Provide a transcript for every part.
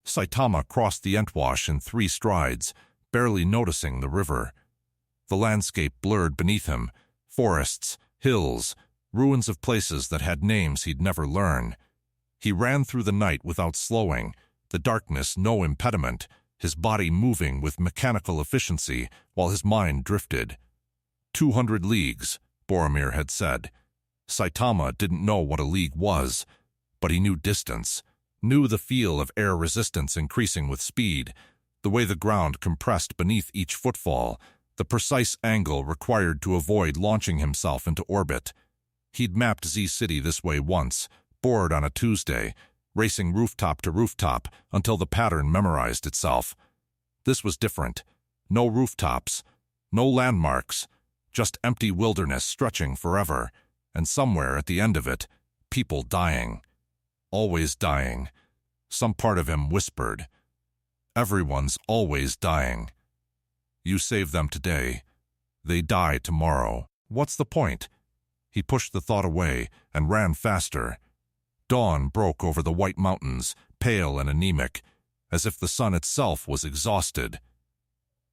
Saitama crossed the Entwash in 3 strides, barely noticing the river. The landscape blurred beneath him, forests, hills, ruins of places that had names he'd never learn. He ran through the night without slowing, the darkness no impediment, his body moving with mechanical efficiency while his mind drifted. 200 leagues, Boromir had said. Saitama didn't know what a league was, but he knew distance, knew the feel of air resistance increasing with speed, the way the ground compressed beneath each footfall, the precise angle required to avoid launching himself into orbit. He'd mapped Z-City this way once, bored on a Tuesday, racing rooftop to rooftop until the pattern memorized itself. This was different. No rooftops, no landmarks, just empty wilderness stretching forever, and somewhere at the end of it, people dying. Always dying. Some part of him whispered. Everyone's always dying. You save them today, they die tomorrow. What's the point? He pushed the thought away and ran faster. Dawn broke over the white mountains, pale and anemic, as if the sun itself was exhausted.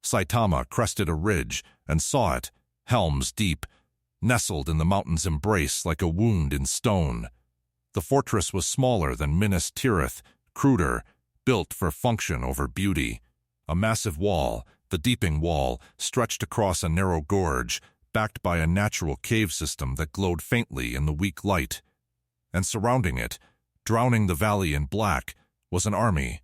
Saitama crested a ridge and saw it, Helm's Deep, nestled in the mountain's embrace like a wound in stone. The fortress was smaller than Minas Tirith, cruder, built for function over beauty. A massive wall, the Deeping Wall, stretched across a narrow gorge, backed by a natural cave system that glowed faintly in the weak light. And surrounding it, drowning the valley in black, was an army.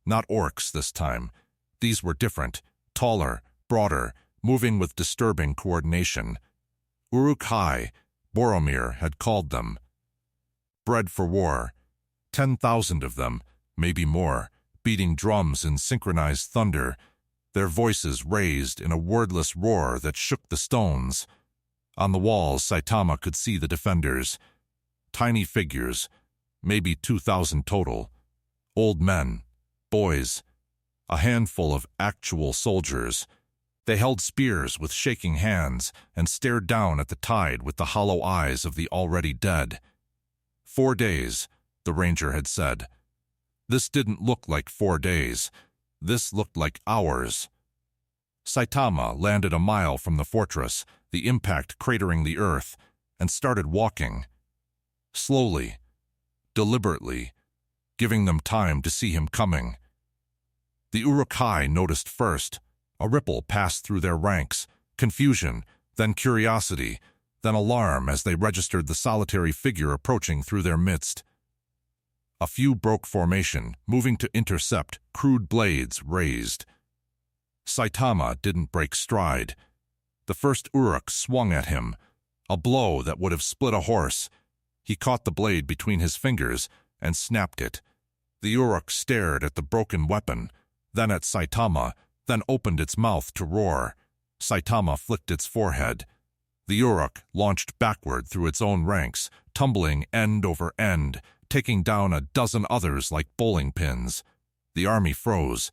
Not orcs this time. These were different, taller, broader, moving with disturbing coordination. Uruk-hai, Boromir had called them. Bred for war. 10,000 of them, maybe more, beating drums in synchronized thunder, their voices raised in a wordless roar that shook the stones. On the walls, Saitama could see the defenders. Tiny figures, maybe 2,000 total. Old men, boys, a handful of actual soldiers. They held spears with shaking hands and stared down at the tide with the hollow eyes of the already dead. 4 days, the ranger had said. This didn't look like 4 days. This looked like hours. Saitama landed a mile from the fortress, the impact cratering the earth, and started walking. Slowly, deliberately, giving them time to see him coming. The Uruk-hai noticed first. A ripple passed through their ranks, confusion, then curiosity, then alarm as they registered the solitary figure approaching through their midst. A few broke formation, moving to intercept, crude blades raised. Saitama didn't break stride. The first Uruk swung at him, a blow that would have split a horse. He caught the blade between his fingers and snapped it. The Uruk stared at the broken weapon, then at Saitama, then opened its mouth to roar. Saitama flicked its forehead. The Uruk launched backward through its own ranks, tumbling end over end, taking down a dozen others like bowling pins. The army froze.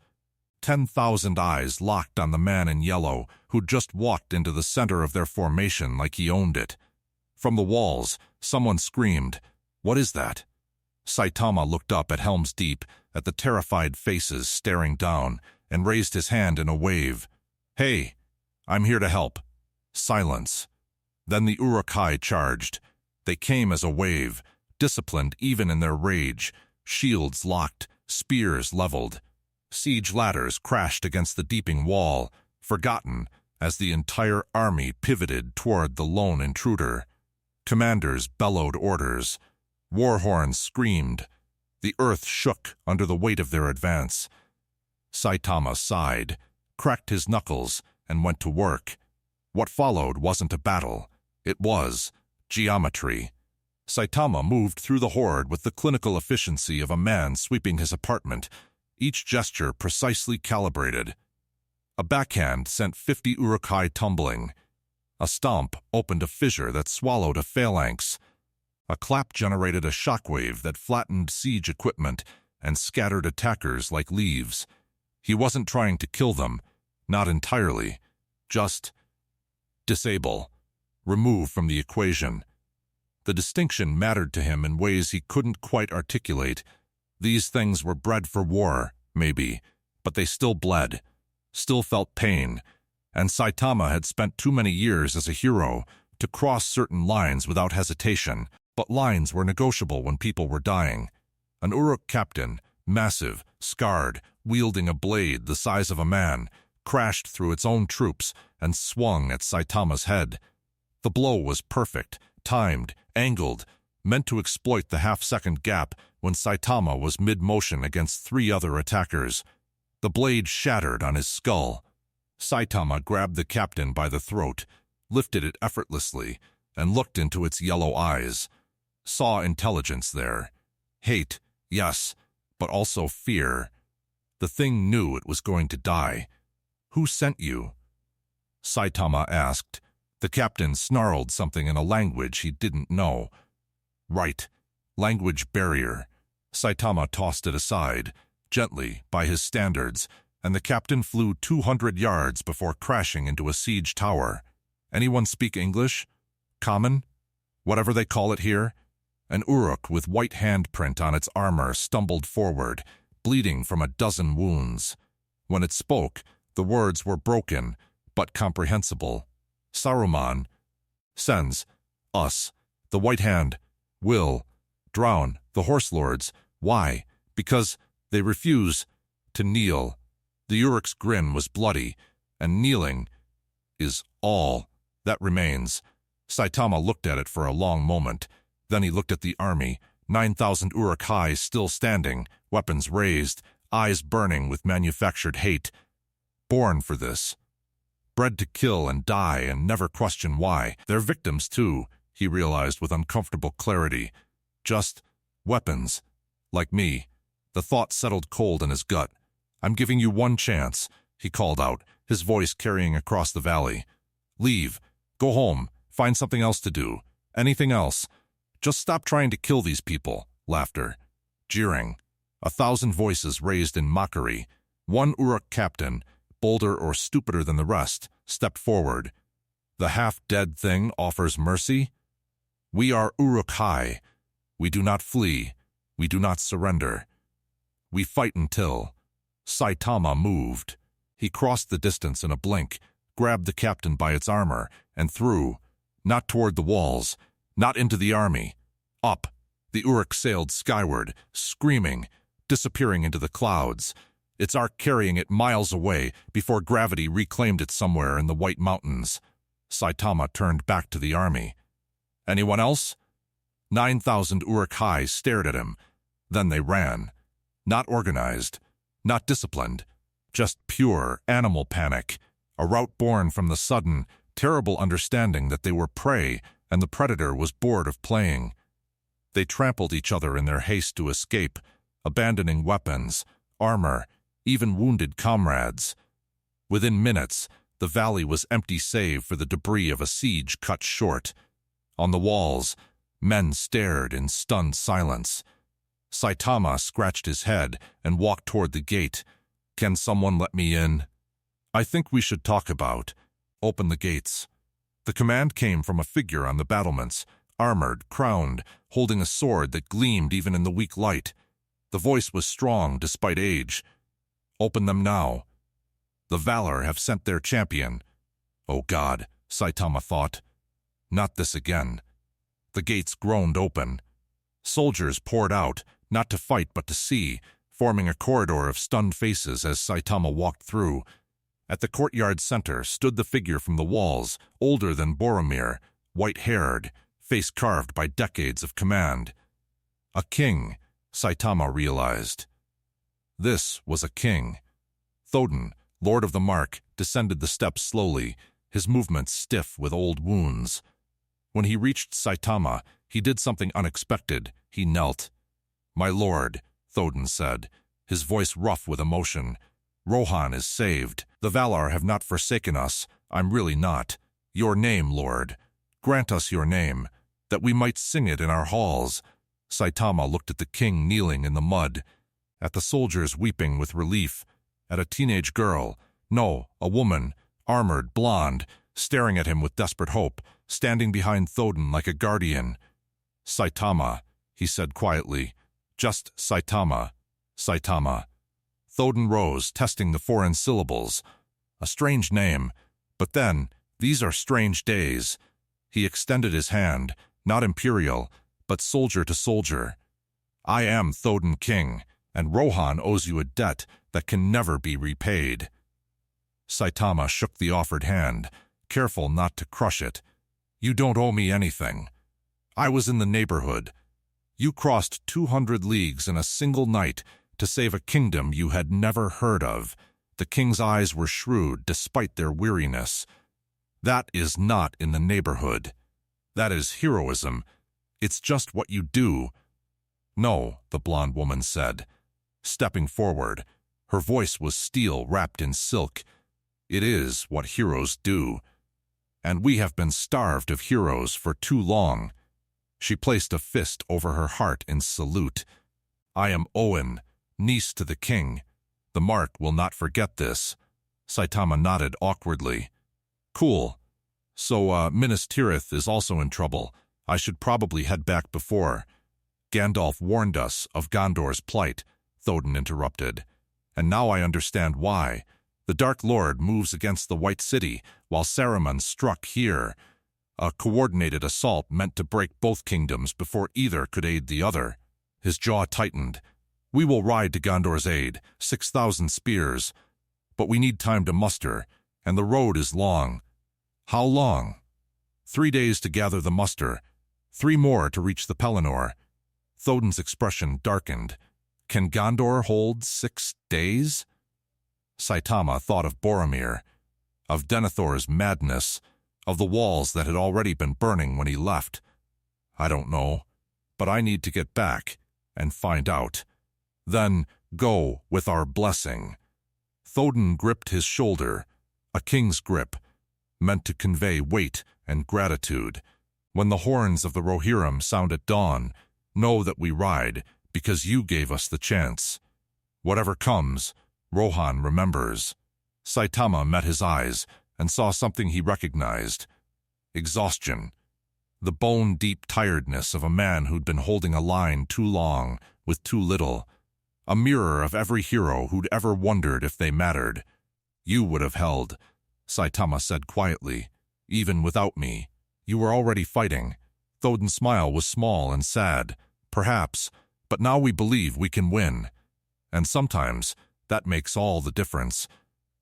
10,000 eyes locked on the man in yellow, who'd just walked into the center of their formation like he owned it. From the walls, someone screamed, "What is that?" Saitama looked up at Helm's Deep, at the terrified faces staring down, and raised his hand in a wave. "Hey, I'm here to help." Silence. Then the Uruk-hai charged. They came as a wave, disciplined even in their rage, shields locked, spears leveled. Siege ladders crashed against the Deeping Wall, forgotten as the entire army pivoted toward the lone intruder. Commanders bellowed orders. War horns screamed. The earth shook under the weight of their advance. Saitama sighed, cracked his knuckles, and went to work. What followed wasn't a battle. It was geometry. Saitama moved through the horde with the clinical efficiency of a man sweeping his apartment, each gesture precisely calibrated. A backhand sent 50 Uruk-hai tumbling. A stomp opened a fissure that swallowed a phalanx. A clap generated a shockwave that flattened siege equipment and scattered attackers like leaves. He wasn't trying to kill them, not entirely, just disable, remove from the equation. The distinction mattered to him in ways he couldn't quite articulate. These things were bred for war, maybe, but they still bled, still felt pain, and Saitama had spent too many years as a hero to cross certain lines without hesitation, but lines were negotiable when people were dying. An Uruk captain, massive, scarred, wielding a blade the size of a man, crashed through its own troops and swung at Saitama's head. The blow was perfect, timed, angled, meant to exploit the half-second gap when Saitama was mid-motion against 3 other attackers. The blade shattered on his skull. Saitama grabbed the captain by the throat, lifted it effortlessly, and looked into its yellow eyes. Saw intelligence there. Hate, yes, but also fear. The thing knew it was going to die. "Who sent you?" Saitama asked. The captain snarled something in a language he didn't know. Right. Language barrier. Saitama tossed it aside, gently, by his standards, and the captain flew 200 yards before crashing into a siege tower. Anyone speak English? Common? Whatever they call it here? An Uruk with white handprint on its armor stumbled forward, bleeding from a dozen wounds. When it spoke, the words were broken, but comprehensible. Saruman sends us, the White Hand, will drown the Horse Lords. Why? Because they refuse to kneel. The Uruk's grin was bloody, and kneeling is all that remains. Saitama looked at it for a long moment. Then he looked at the army, 9,000 Uruk-hai still standing, weapons raised, eyes burning with manufactured hate. Born for this. Bred to kill and die and never question why. They're victims too, he realized with uncomfortable clarity. Just weapons. Like me. The thought settled cold in his gut. "I'm giving you one chance," he called out, his voice carrying across the valley. "Leave. Go home. Find something else to do. Anything else. Just stop trying to kill these people." Laughter. Jeering. 1,000 voices raised in mockery. One Uruk captain, bolder or stupider than the rest, stepped forward. "The half-dead thing offers mercy? We are Uruk-hai. We do not flee. We do not surrender. We fight until..." Saitama moved. He crossed the distance in a blink, grabbed the captain by its armor, and threw. Not toward the walls, not into the army. Up. The Uruk sailed skyward, screaming, disappearing into the clouds, its arc carrying it miles away before gravity reclaimed it somewhere in the White Mountains. Saitama turned back to the army. "Anyone else?" 9,000 Uruk-hai stared at him. Then they ran. Not organized, not disciplined, just pure animal panic, a rout born from the sudden, terrible understanding that they were prey and the predator was bored of playing. They trampled each other in their haste to escape, abandoning weapons, armor, even wounded comrades. Within minutes, the valley was empty save for the debris of a siege cut short. On the walls, men stared in stunned silence. Saitama scratched his head and walked toward the gate. "Can someone let me in?" "I think we should talk about..." "Open the gates." The command came from a figure on the battlements, armored, crowned, holding a sword that gleamed even in the weak light. The voice was strong despite age. "Open them now. The Valor have sent their champion." Oh God, Saitama thought. Not this again. The gates groaned open. Soldiers poured out, not to fight but to see, forming a corridor of stunned faces as Saitama walked through. At the courtyard center stood the figure from the walls, older than Boromir, white-haired, face carved by decades of command. A king, Saitama realized. This was a king. Thodin, Lord of the Mark, descended the steps slowly, his movements stiff with old wounds. When he reached Saitama, he did something unexpected. He knelt. "My lord," Thodin said, his voice rough with emotion. "Rohan is saved. The Valar have not forsaken us. I'm really not. Your name, Lord. Grant us your name, that we might sing it in our halls." Saitama looked at the king kneeling in the mud, at the soldiers weeping with relief, at a teenage girl, no, a woman, armored, blonde, staring at him with desperate hope, standing behind Thodin like a guardian. "Saitama," he said quietly, "just Saitama." Saitama. Thodin rose, testing the foreign syllables. A strange name, but then, these are strange days. He extended his hand, not imperial, but soldier to soldier. I am Thodin King, and Rohan owes you a debt that can never be repaid. Saitama shook the offered hand, careful not to crush it. You don't owe me anything. I was in the neighborhood. You crossed 200 leagues in a single night to save a kingdom you had never heard of. The king's eyes were shrewd despite their weariness. That is not in the neighborhood. That is heroism. It's just what you do. No, the blonde woman said, stepping forward. Her voice was steel wrapped in silk. It is what heroes do. And we have been starved of heroes for too long. She placed a fist over her heart in salute. I am Owen, niece to the king. The Mark will not forget this. Saitama nodded awkwardly. Cool. So, Minas Tirith is also in trouble. I should probably head back before. Gandalf warned us of Gondor's plight, Thodin interrupted. And now I understand why. The Dark Lord moves against the White City, while Saruman struck here. A coordinated assault meant to break both kingdoms before either could aid the other. His jaw tightened. We will ride to Gondor's aid, 6,000 spears. But we need time to muster, and the road is long. How long? 3 days to gather the muster, 3 more to reach the Pelennor. Thodin's expression darkened. Can Gondor hold 6 days? Saitama thought of Boromir, of Denethor's madness, of the walls that had already been burning when he left. I don't know, but I need to get back and find out. Then go with our blessing. Thodin gripped his shoulder, a king's grip, meant to convey weight and gratitude. When the horns of the Rohirrim sound at dawn, know that we ride because you gave us the chance. Whatever comes, Rohan remembers. Saitama met his eyes and saw something he recognized. Exhaustion. The bone-deep tiredness of a man who'd been holding a line too long with too little. A mirror of every hero who'd ever wondered if they mattered. You would have held, Saitama said quietly. Even without me. You were already fighting. Thodin's smile was small and sad. Perhaps, but now we believe we can win. And sometimes, that makes all the difference.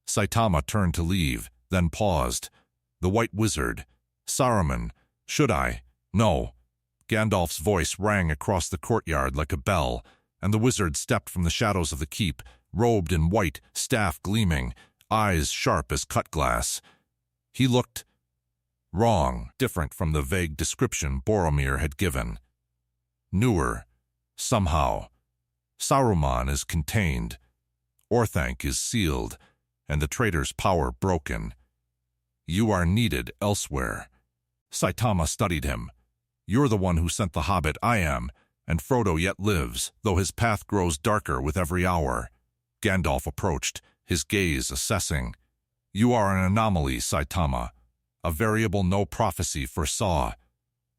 Saitama turned to leave, then paused. The White Wizard. Saruman. Should I? No. Gandalf's voice rang across the courtyard like a bell, and the wizard stepped from the shadows of the keep, robed in white, staff gleaming, eyes sharp as cut glass. He looked wrong, different from the vague description Boromir had given. Newer, somehow. Saruman is contained. Orthanc is sealed, and the traitor's power broken. You are needed elsewhere. Saitama studied him. You're the one who sent the hobbit, I am, and Frodo yet lives, though his path grows darker with every hour. Gandalf approached, his gaze assessing. You are an anomaly, Saitama. A variable no prophecy foresaw.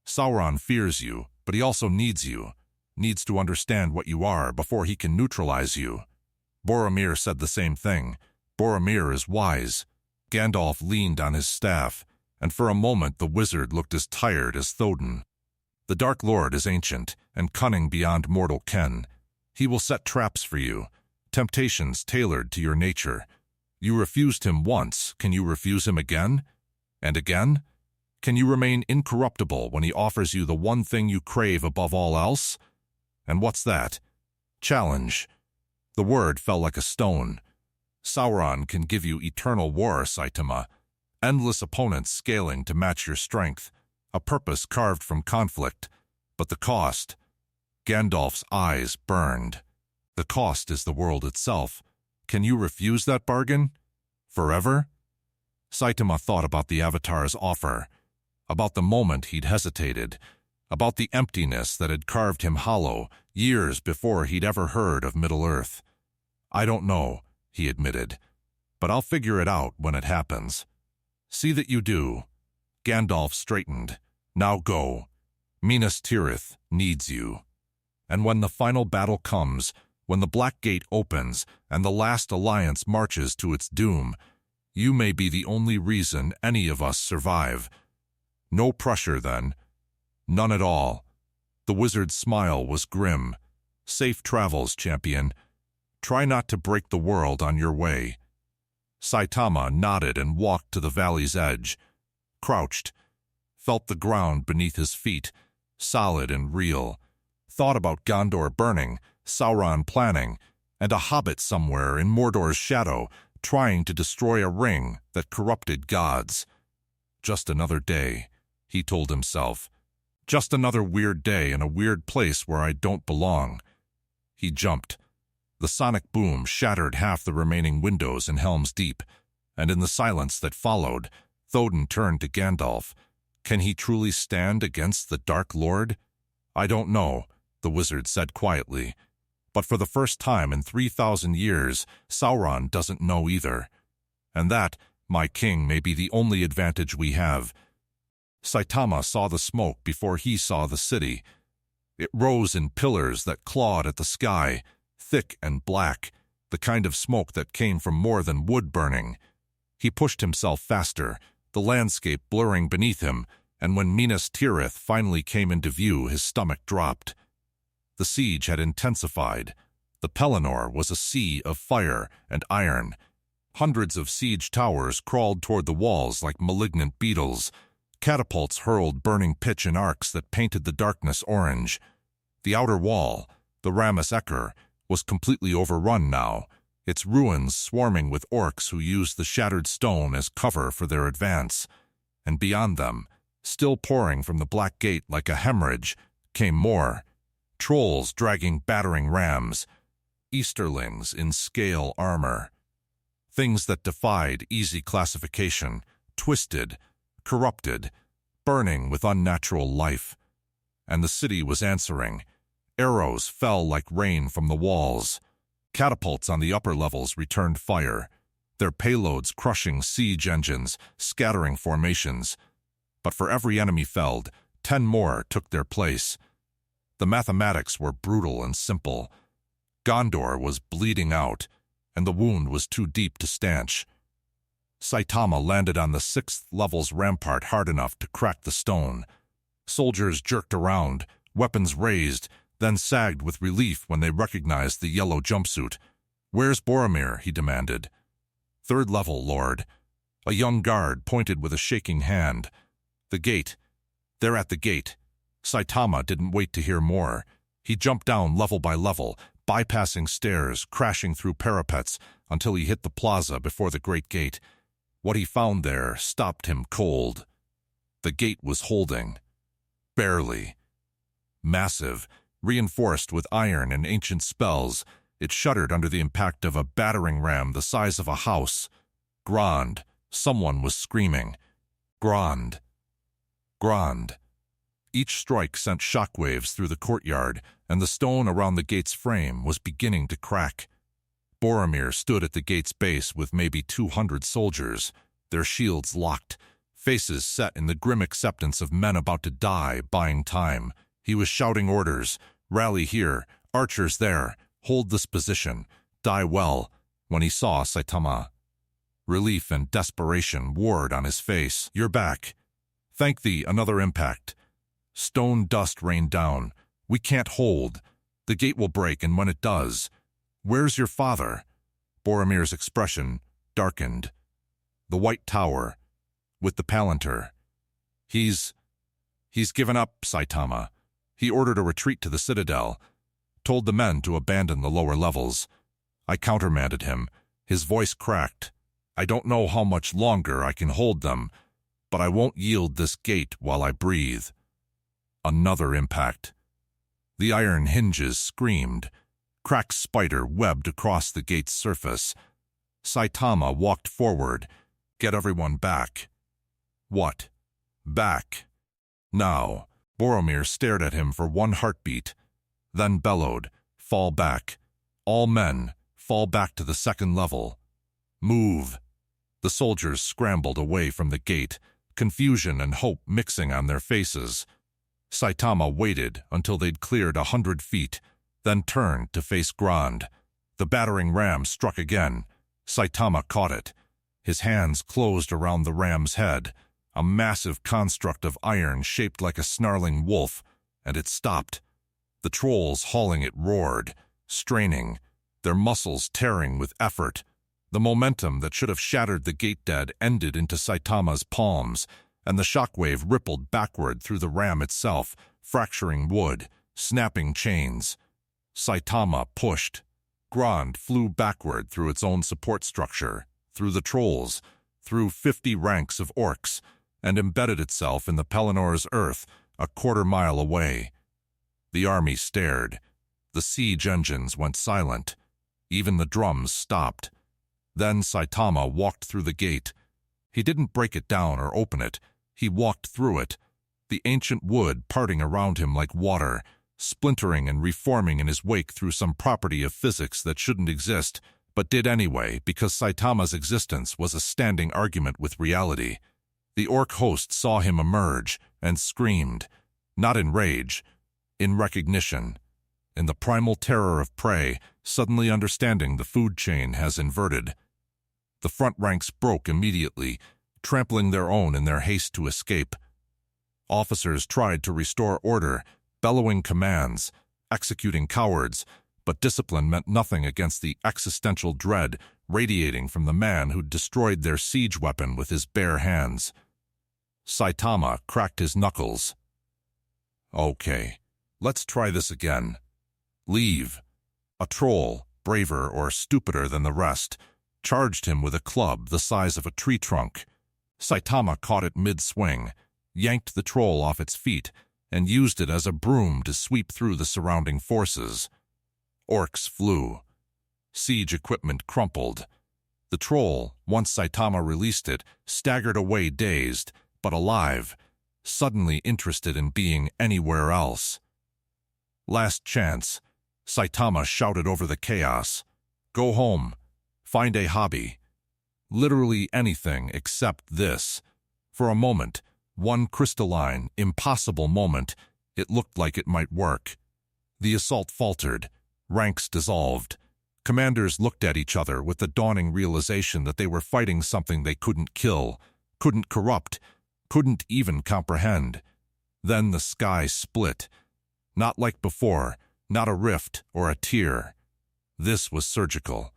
Sauron fears you, but he also needs you. Needs to understand what you are before he can neutralize you. Boromir said the same thing. Boromir is wise. Gandalf leaned on his staff, and for a moment the wizard looked as tired as Thodin. The Dark Lord is ancient, and cunning beyond mortal ken. He will set traps for you, temptations tailored to your nature. You refused him once, can you refuse him again? And again? Can you remain incorruptible when he offers you the one thing you crave above all else? And what's that? Challenge. The word fell like a stone. Sauron can give you eternal war, Saitama. Endless opponents scaling to match your strength. A purpose carved from conflict. But the cost? Gandalf's eyes burned. The cost is the world itself. Can you refuse that bargain? Forever? Saitama thought about the Avatar's offer, about the moment he'd hesitated, about the emptiness that had carved him hollow years before he'd ever heard of Middle-earth. I don't know, he admitted, but I'll figure it out when it happens. See that you do. Gandalf straightened. Now go. Minas Tirith needs you. And when the final battle comes, When the Black Gate opens and the last alliance marches to its doom, you may be the only reason any of us survive. No pressure, then. None at all. The wizard's smile was grim. Safe travels, champion. Try not to break the world on your way. Saitama nodded and walked to the valley's edge. Crouched. Felt the ground beneath his feet, solid and real. Thought about Gondor burning, Sauron planning, and a hobbit somewhere in Mordor's shadow trying to destroy a ring that corrupted gods. Just another day, he told himself. Just another weird day in a weird place where I don't belong. He jumped. The sonic boom shattered half the remaining windows in Helm's Deep, and in the silence that followed, Thodin turned to Gandalf. Can he truly stand against the Dark Lord? I don't know, the wizard said quietly. But for the first time in 3,000 years, Sauron doesn't know either. And that, my king, may be the only advantage we have. Saitama saw the smoke before he saw the city. It rose in pillars that clawed at the sky, thick and black, the kind of smoke that came from more than wood burning. He pushed himself faster, the landscape blurring beneath him, and when Minas Tirith finally came into view, his stomach dropped. The siege had intensified. The Pelennor was a sea of fire and iron. Hundreds of siege towers crawled toward the walls like malignant beetles. Catapults hurled burning pitch in arcs that painted the darkness orange. The outer wall, the Ramus Eker, was completely overrun now, its ruins swarming with orcs who used the shattered stone as cover for their advance. And beyond them, still pouring from the Black Gate like a hemorrhage, came more. Trolls dragging battering rams, Easterlings in scale armor. Things that defied easy classification, twisted, corrupted, burning with unnatural life. And the city was answering. Arrows fell like rain from the walls. Catapults on the upper levels returned fire, their payloads crushing siege engines, scattering formations. But for every enemy felled, 10 more took their place. The mathematics were brutal and simple. Gondor was bleeding out, and the wound was too deep to stanch. Saitama landed on the 6th level's rampart hard enough to crack the stone. Soldiers jerked around, weapons raised, then sagged with relief when they recognized the yellow jumpsuit. "Where's Boromir?" he demanded. "3rd level, Lord." A young guard pointed with a shaking hand. "The gate. They're at the gate." Saitama didn't wait to hear more. He jumped down level by level, bypassing stairs, crashing through parapets, until he hit the plaza before the great gate. What he found there stopped him cold. The gate was holding. Barely. Massive, reinforced with iron and ancient spells, it shuddered under the impact of a battering ram the size of a house. Grond. Someone was screaming. Grond. Grond. Each strike sent shockwaves through the courtyard, and the stone around the gate's frame was beginning to crack. Boromir stood at the gate's base with maybe 200 soldiers, their shields locked, faces set in the grim acceptance of men about to die, buying time. He was shouting orders, "Rally here, archers there, hold this position, die well," when he saw Saitama. Relief and desperation warred on his face. "You're back. Thank thee, another impact." Stone dust rained down. "We can't hold. The gate will break, and when it does—" "Where's your father?" Boromir's expression darkened. "The White Tower, with the Palantir. He's given up, Saitama. He ordered a retreat to the Citadel, told the men to abandon the lower levels. I countermanded him." His voice cracked. "I don't know how much longer I can hold them, but I won't yield this gate while I breathe." Another impact. The iron hinges screamed. Cracked spider webbed across the gate's surface. Saitama walked forward. "Get everyone back." "What? Back? Now?" Boromir stared at him for one heartbeat, then bellowed, "Fall back. All men, fall back to the 2nd level. Move." The soldiers scrambled away from the gate, confusion and hope mixing on their faces. Saitama waited until they'd cleared 100 feet, then turned to face Grond. The battering ram struck again. Saitama caught it. His hands closed around the ram's head, a massive construct of iron shaped like a snarling wolf, and it stopped. The trolls hauling it roared, straining, their muscles tearing with effort. The momentum that should have shattered the gate dead ended into Saitama's palms, and the shockwave rippled backward through the ram itself, fracturing wood, snapping chains. Saitama pushed. Grond flew backward through its own support structure, through the trolls, through 50 ranks of orcs, and embedded itself in the Pelinor's earth a quarter-mile away. The army stared. The siege engines went silent. Even the drums stopped. Then Saitama walked through the gate. He didn't break it down or open it. He walked through it, the ancient wood parting around him like water, splintering and reforming in his wake through some property of physics that shouldn't exist, but did anyway because Saitama's existence was a standing argument with reality. The orc host saw him emerge and screamed, not in rage, in recognition, in the primal terror of prey, suddenly understanding the food chain has inverted. The front ranks broke immediately, trampling their own in their haste to escape. Officers tried to restore order, bellowing commands, executing cowards, but discipline meant nothing against the existential dread radiating from the man who'd destroyed their siege weapon with his bare hands. Saitama cracked his knuckles. Okay, let's try this again. Leave. A troll, braver or stupider than the rest, charged him with a club the size of a tree trunk. Saitama caught it mid-swing, yanked the troll off its feet, and used it as a broom to sweep through the surrounding forces. Orcs flew. Siege equipment crumpled. The troll, once Saitama released it, staggered away dazed, but alive, suddenly interested in being anywhere else. Last chance, Saitama shouted over the chaos. Go home. Find a hobby. Literally anything except this. For a moment, one crystalline, impossible moment, it looked like it might work. The assault faltered. Ranks dissolved. Commanders looked at each other with the dawning realization that they were fighting something they couldn't kill, couldn't corrupt, couldn't even comprehend. Then the sky split. Not like before, not a rift or a tear. This was surgical.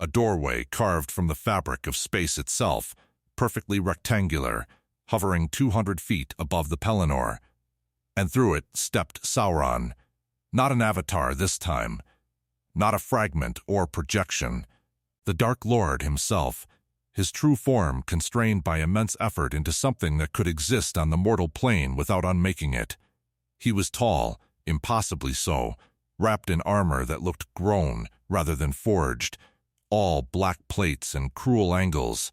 A doorway carved from the fabric of space itself, perfectly rectangular, hovering 200 feet above the Pelennor. And through it stepped Sauron. Not an avatar this time. Not a fragment or projection. The Dark Lord himself, his true form constrained by immense effort into something that could exist on the mortal plane without unmaking it. He was tall, impossibly so, wrapped in armor that looked grown rather than forged, all black plates and cruel angles.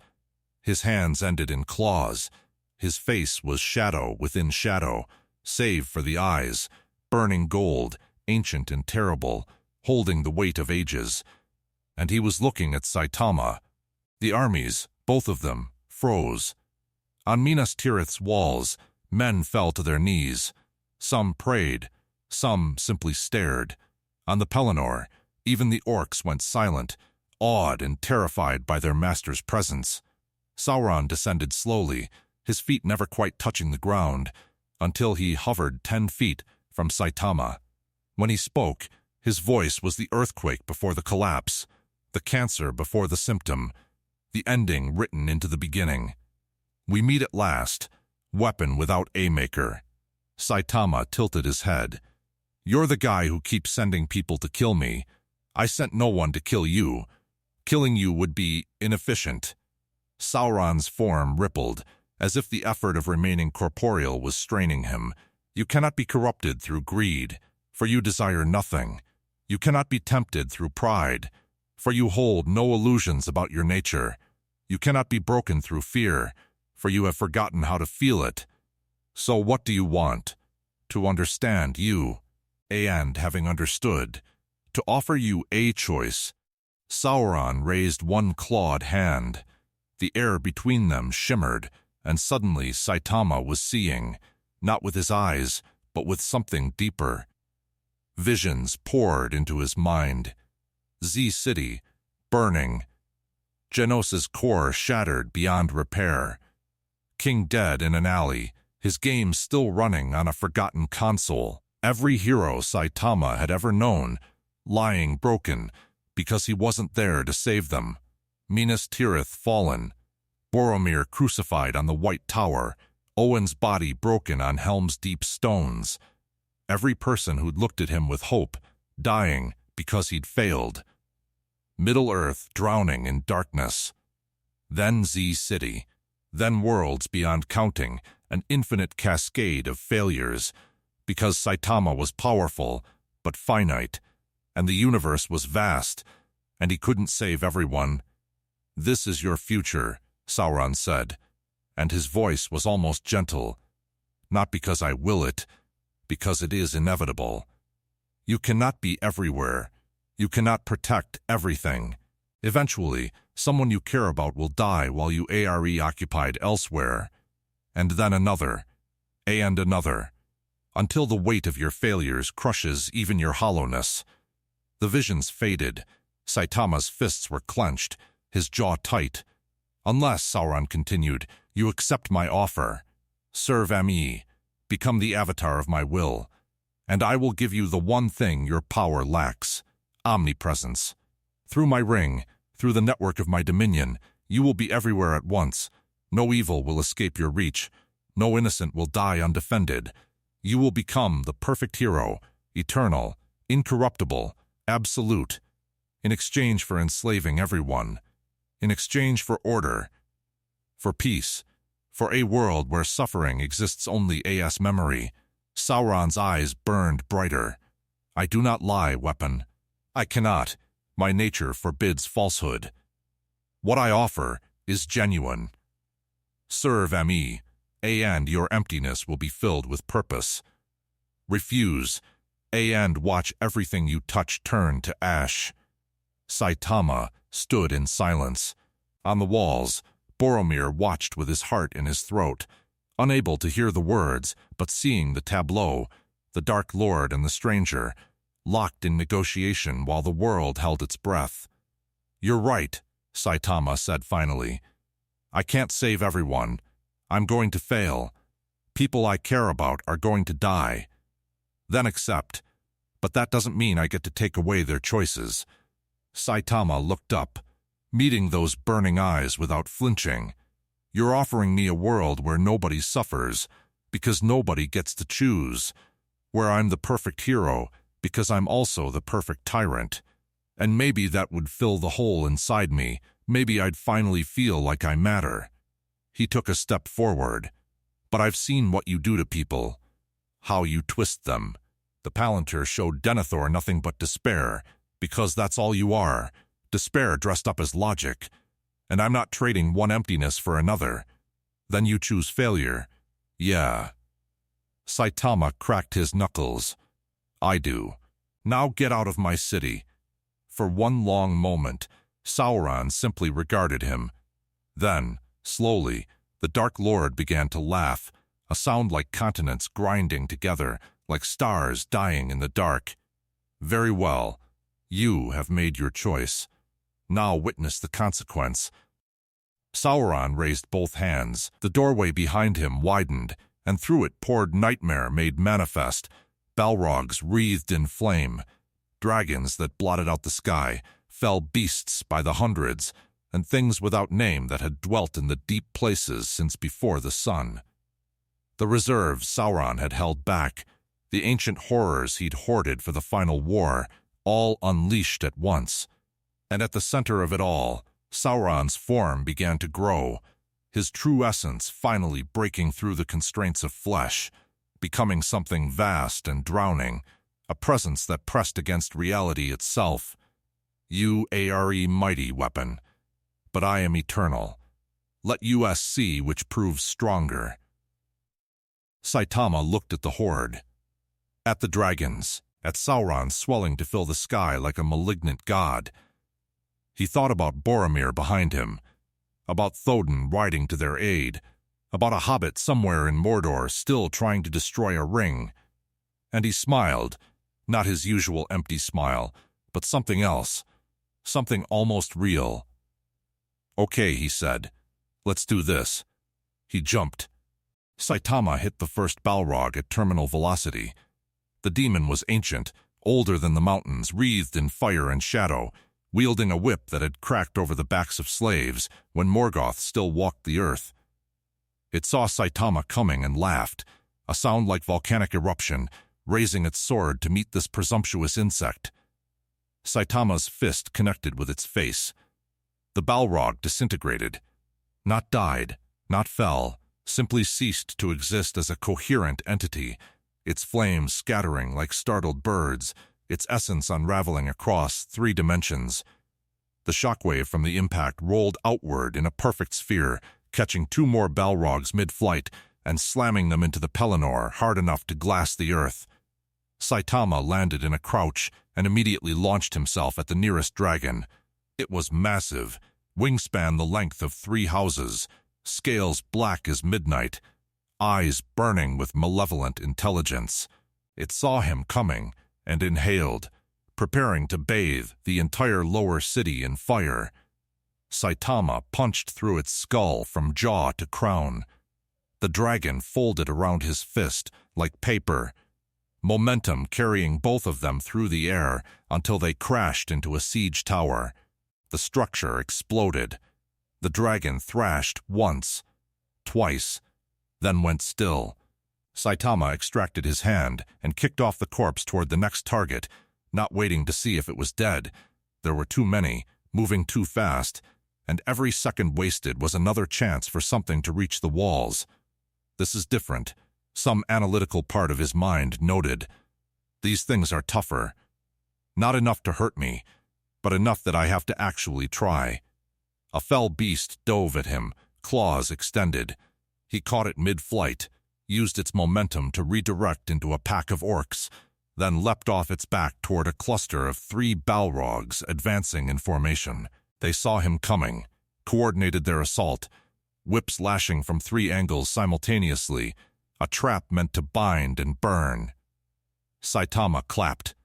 His hands ended in claws. His face was shadow within shadow, save for the eyes, burning gold, ancient and terrible, holding the weight of ages. And he was looking at Saitama. The armies, both of them, froze. On Minas Tirith's walls, men fell to their knees. Some prayed, some simply stared. On the Pelennor, even the orcs went silent, awed and terrified by their master's presence. Sauron descended slowly, his feet never quite touching the ground, until he hovered 10 feet from Saitama. When he spoke, his voice was the earthquake before the collapse, the cancer before the symptom, the ending written into the beginning. We meet at last, weapon without a maker. Saitama tilted his head. You're the guy who keeps sending people to kill me. I sent no one to kill you. Killing you would be inefficient. Sauron's form rippled, as if the effort of remaining corporeal was straining him. You cannot be corrupted through greed, for you desire nothing. You cannot be tempted through pride, for you hold no illusions about your nature. You cannot be broken through fear, for you have forgotten how to feel it. So what do you want? To understand you, and having understood, to offer you a choice. Sauron raised one clawed hand. The air between them shimmered, and suddenly Saitama was seeing, not with his eyes, but with something deeper. Visions poured into his mind. Z City, burning. Genos's core shattered beyond repair. King dead in an alley, his game still running on a forgotten console. Every hero Saitama had ever known, lying broken because he wasn't there to save them. Minas Tirith fallen. Boromir crucified on the White Tower. Owen's body broken on Helm's deep stones. Every person who'd looked at him with hope, dying because he'd failed. Middle-earth drowning in darkness. Then Z City. Then worlds beyond counting, an infinite cascade of failures. Because Saitama was powerful, but finite, and the universe was vast, and he couldn't save everyone. "This is your future," Sauron said, and his voice was almost gentle. "Not because I will it, because it is inevitable. You cannot be everywhere. You cannot protect everything. Eventually, someone you care about will die while you are occupied elsewhere. And then another, and another, until the weight of your failures crushes even your hollowness." The visions faded. Saitama's fists were clenched, his jaw tight. "Unless," Sauron continued, "you accept my offer. Serve me, become the avatar of my will, and I will give you the one thing your power lacks, omnipresence. Through my ring, through the network of my dominion, you will be everywhere at once. No evil will escape your reach. No innocent will die undefended. You will become the perfect hero, eternal, incorruptible, absolute, in exchange for enslaving everyone, in exchange for order, for peace, for a world where suffering exists only as memory." Sauron's eyes burned brighter. "I do not lie, weapon. I cannot. My nature forbids falsehood. What I offer is genuine. Serve me, and your emptiness will be filled with purpose. Refuse, and watch everything you touch turn to ash." Saitama stood in silence. On the walls, Boromir watched with his heart in his throat, unable to hear the words, but seeing the tableau, the Dark Lord and the stranger, locked in negotiation while the world held its breath. "You're right," Saitama said finally. "I can't save everyone. I'm going to fail. People I care about are going to die. Then accept. But that doesn't mean I get to take away their choices." Saitama looked up, meeting those burning eyes without flinching. "You're offering me a world where nobody suffers, because nobody gets to choose. Where I'm the perfect hero, because I'm also the perfect tyrant. And maybe that would fill the hole inside me. Maybe I'd finally feel like I matter." He took a step forward. "But I've seen what you do to people. How you twist them." The Palantir showed Denethor nothing but despair, because that's all you are. Despair dressed up as logic. "And I'm not trading one emptiness for another." "Then you choose failure." "Yeah." Saitama cracked his knuckles. "I do. Now get out of my city." For one long moment, Sauron simply regarded him. Then, slowly, the Dark Lord began to laugh, a sound like continents grinding together, like stars dying in the dark. "Very well. You have made your choice. Now witness the consequence." Sauron raised both hands. The doorway behind him widened, and through it poured nightmare made manifest. Balrogs wreathed in flame, dragons that blotted out the sky, fell beasts by the hundreds, and things without name that had dwelt in the deep places since before the sun. The reserves Sauron had held back, the ancient horrors he'd hoarded for the final war, all unleashed at once. And at the center of it all, Sauron's form began to grow, his true essence finally breaking through the constraints of flesh, becoming something vast and drowning, a presence that pressed against reality itself. "You are mighty, weapon, but I am eternal. Let us see which proves stronger." Saitama looked at the horde, at the dragons, at Sauron swelling to fill the sky like a malignant god. He thought about Boromir behind him, about Thodin riding to their aid, about a hobbit somewhere in Mordor still trying to destroy a ring. And he smiled, Not his usual empty smile, but something else. Something almost real. "Okay," he said. "Let's do this." He jumped. Saitama hit the first Balrog at terminal velocity. The demon was ancient, older than the mountains, wreathed in fire and shadow, wielding a whip that had cracked over the backs of slaves when Morgoth still walked the earth. It saw Saitama coming and laughed, a sound like volcanic eruption, raising its sword to meet this presumptuous insect. Saitama's fist connected with its face. The Balrog disintegrated. Not died, not fell, simply ceased to exist as a coherent entity, its flames scattering like startled birds, its essence unraveling across 3 dimensions. The shockwave from the impact rolled outward in a perfect sphere, catching 2 more Balrogs mid-flight and slamming them into the Pelennor hard enough to glass the earth. Saitama landed in a crouch and immediately launched himself at the nearest dragon. It was massive, wingspan the length of 3 houses, scales black as midnight, eyes burning with malevolent intelligence. It saw him coming and inhaled, preparing to bathe the entire lower city in fire. Saitama punched through its skull from jaw to crown. The dragon folded around his fist like paper, momentum carrying both of them through the air until they crashed into a siege tower. The structure exploded. The dragon thrashed once, twice, then went still. Saitama extracted his hand and kicked off the corpse toward the next target, not waiting to see if it was dead. There were too many, moving too fast, and every second wasted was another chance for something to reach the walls. "This is different," some analytical part of his mind noted. "These things are tougher. Not enough to hurt me, but enough that I have to actually try." A fell beast dove at him, claws extended. He caught it mid-flight, used its momentum to redirect into a pack of orcs, then leapt off its back toward a cluster of 3 Balrogs advancing in formation. They saw him coming, coordinated their assault, whips lashing from 3 angles simultaneously, a trap meant to bind and burn. Saitama clapped.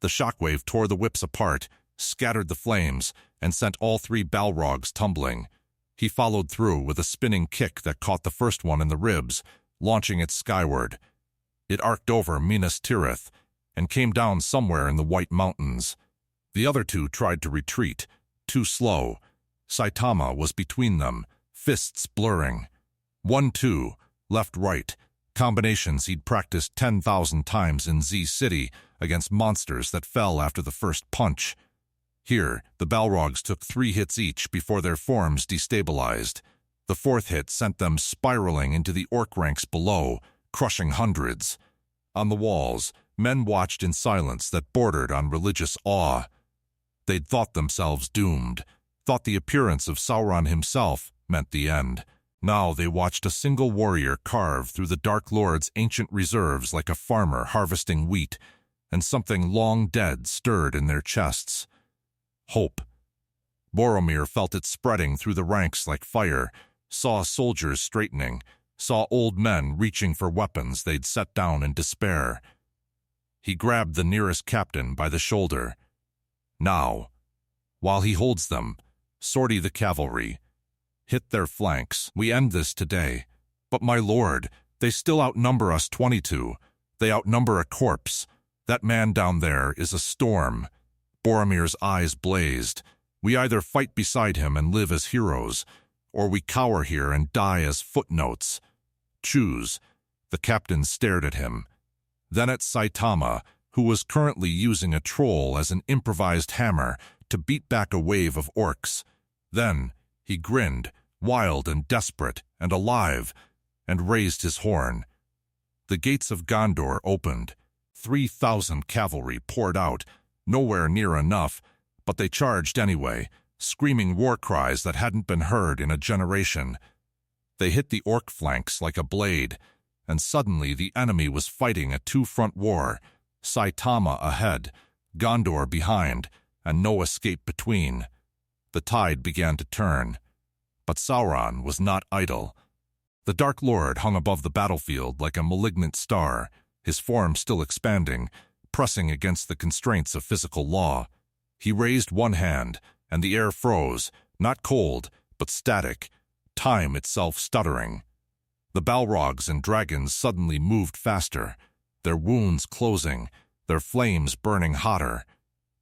The shockwave tore the whips apart, scattered the flames, and sent all 3 Balrogs tumbling. He followed through with a spinning kick that caught the first one in the ribs, launching it skyward. It arced over Minas Tirith and came down somewhere in the White Mountains. The other 2 tried to retreat, too slow. Saitama was between them, fists blurring. 1-2, left-right, combinations he'd practiced 10,000 times in Z City against monsters that fell after the first punch. Here, the Balrogs took 3 hits each before their forms destabilized. The 4th hit sent them spiraling into the orc ranks below, crushing hundreds. On the walls, men watched in silence that bordered on religious awe. They'd thought themselves doomed, thought the appearance of Sauron himself meant the end. Now they watched a single warrior carve through the Dark Lord's ancient reserves like a farmer harvesting wheat, and something long dead stirred in their chests. Hope. Boromir felt it spreading through the ranks like fire, saw soldiers straightening, saw old men reaching for weapons they'd set down in despair. He grabbed the nearest captain by the shoulder. "Now, while he holds them, sortie the cavalry. Hit their flanks. We end this today. But my lord, they still outnumber us 22. They outnumber a corpse. That man down there is a storm." Boromir's eyes blazed. "We either fight beside him and live as heroes, or we cower here and die as footnotes. Choose." The captain stared at him, then at Saitama, who was currently using a troll as an improvised hammer to beat back a wave of orcs. Then he grinned, wild and desperate and alive, and raised his horn. The gates of Gondor opened. 3,000 cavalry poured out, nowhere near enough, but they charged anyway, screaming war cries that hadn't been heard in a generation. They hit the orc flanks like a blade, and suddenly the enemy was fighting a 2-front war, Saitama ahead, Gondor behind, and no escape between. The tide began to turn. But Sauron was not idle. The Dark Lord hung above the battlefield like a malignant star, his form still expanding, pressing against the constraints of physical law. He raised one hand, and the air froze, not cold, but static, time itself stuttering. The Balrogs and dragons suddenly moved faster, their wounds closing, their flames burning hotter.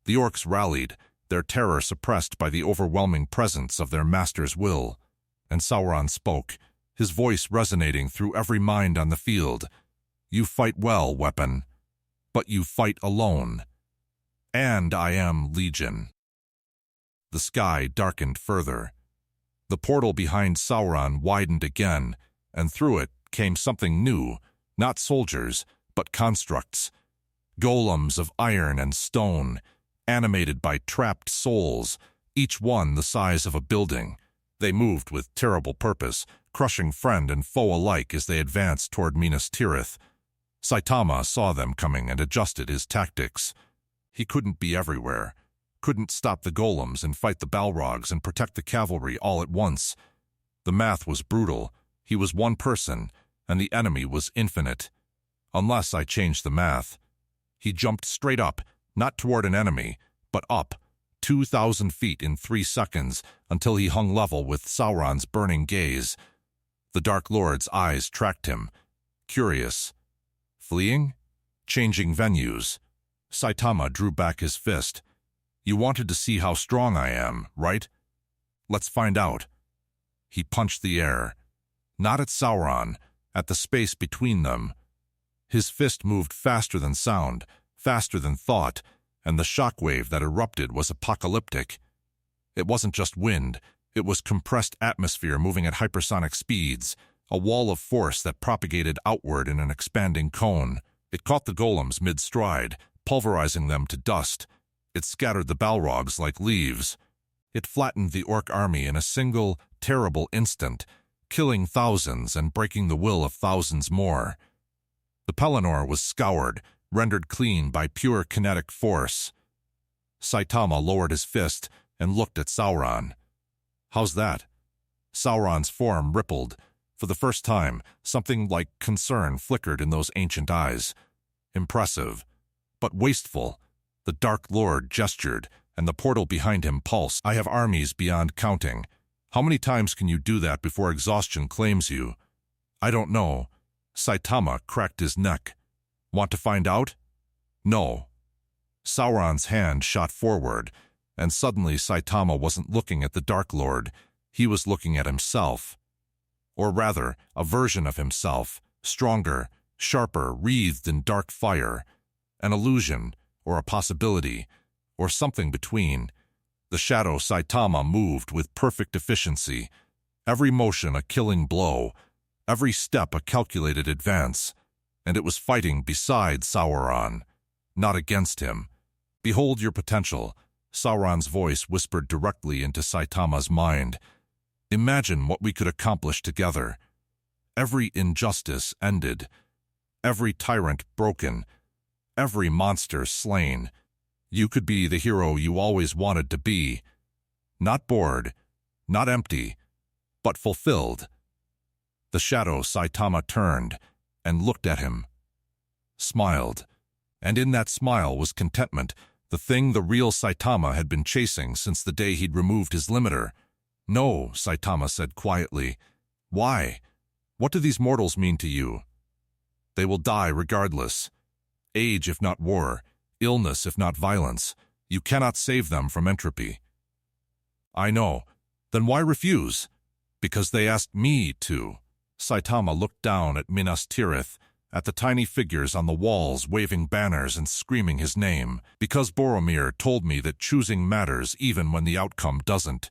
The orcs rallied, their terror suppressed by the overwhelming presence of their master's will. And Sauron spoke, his voice resonating through every mind on the field. "You fight well, weapon, but you fight alone. And I am Legion." The sky darkened further. The portal behind Sauron widened again, and through it came something new, not soldiers, but constructs. Golems of iron and stone, animated by trapped souls, each one the size of a building. They moved with terrible purpose, crushing friend and foe alike as they advanced toward Minas Tirith. Saitama saw them coming and adjusted his tactics. He couldn't be everywhere, couldn't stop the golems and fight the Balrogs and protect the cavalry all at once. The math was brutal. He was one person, and the enemy was infinite. Unless I changed the math. He jumped straight up, not toward an enemy, but up, 2,000 feet in 3 seconds, until he hung level with Sauron's burning gaze. The Dark Lord's eyes tracked him. Curious. Fleeing? Changing venues. Saitama drew back his fist. "You wanted to see how strong I am, right? Let's find out." He punched the air. Not at Sauron, at the space between them. His fist moved faster than sound, faster than thought, and the shockwave that erupted was apocalyptic. It wasn't just wind, it was compressed atmosphere moving at hypersonic speeds, a wall of force that propagated outward in an expanding cone. It caught the golems mid-stride, pulverizing them to dust. It scattered the Balrogs like leaves. It flattened the orc army in a single, terrible instant, killing thousands and breaking the will of thousands more. The Pelennor was scoured, rendered clean by pure kinetic force. Saitama lowered his fist and looked at Sauron. "How's that?" Sauron's form rippled. For the first time, something like concern flickered in those ancient eyes. Impressive, but wasteful. The Dark Lord gestured, and the portal behind him pulsed. "I have armies beyond counting. How many times can you do that before exhaustion claims you?" "I don't know." Saitama cracked his neck. "Want to find out?" "No." Sauron's hand shot forward, and suddenly Saitama wasn't looking at the Dark Lord. He was looking at himself. Or rather, a version of himself, stronger, sharper, wreathed in dark fire. An illusion, or a possibility, or something between. The shadow Saitama moved with perfect efficiency, every motion a killing blow, every step a calculated advance, and it was fighting beside Sauron, not against him. "Behold your potential," Sauron's voice whispered directly into Saitama's mind. "Imagine what we could accomplish together. Every injustice ended, every tyrant broken, every monster slain. You could be the hero you always wanted to be. Not bored, not empty, but fulfilled." The shadow Saitama turned and looked at him. Smiled. And in that smile was contentment, the thing the real Saitama had been chasing since the day he'd removed his limiter. "No," Saitama said quietly. "Why? What do these mortals mean to you?" "They will die regardless. Age if not war, illness if not violence. You cannot save them from entropy." "I know. Then why refuse?" "Because they asked me to." Saitama looked down at Minas Tirith, at the tiny figures on the walls waving banners and screaming his name. "Because Boromir told me that choosing matters even when the outcome doesn't.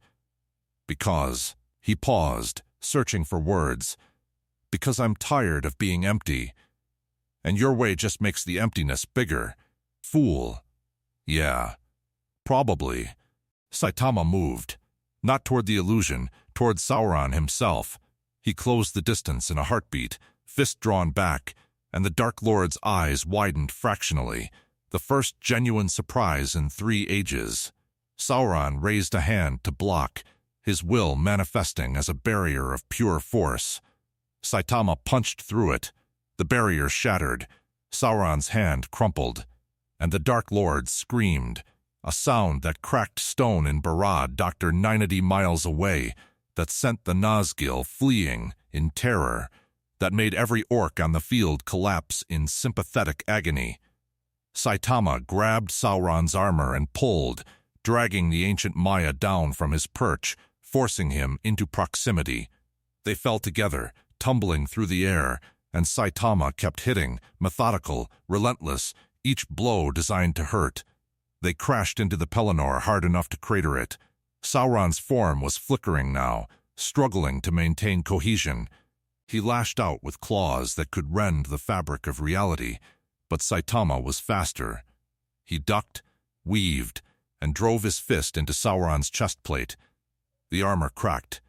Because..." He paused, searching for words. "Because I'm tired of being empty. And your way just makes the emptiness bigger. Fool." "Yeah. Probably." Saitama moved. Not toward the illusion, toward Sauron himself. He closed the distance in a heartbeat, fist drawn back, and the Dark Lord's eyes widened fractionally, the first genuine surprise in 3 ages. Sauron raised a hand to block, his will manifesting as a barrier of pure force. Saitama punched through it. The barrier shattered. Sauron's hand crumpled. and the Dark Lord screamed, a sound that cracked stone in Barad Doctor 90 miles away, that sent the Nazgul fleeing in terror, that made every orc on the field collapse in sympathetic agony. Saitama grabbed Sauron's armor and pulled, dragging the ancient Maya down from his perch, forcing him into proximity. They fell together, tumbling through the air, and Saitama kept hitting, methodical, relentless, each blow designed to hurt. They crashed into the Pelennor hard enough to crater it. Sauron's form was flickering now, struggling to maintain cohesion. He lashed out with claws that could rend the fabric of reality, but Saitama was faster. He ducked, weaved, and drove his fist into Sauron's chest plate. The armor cracked,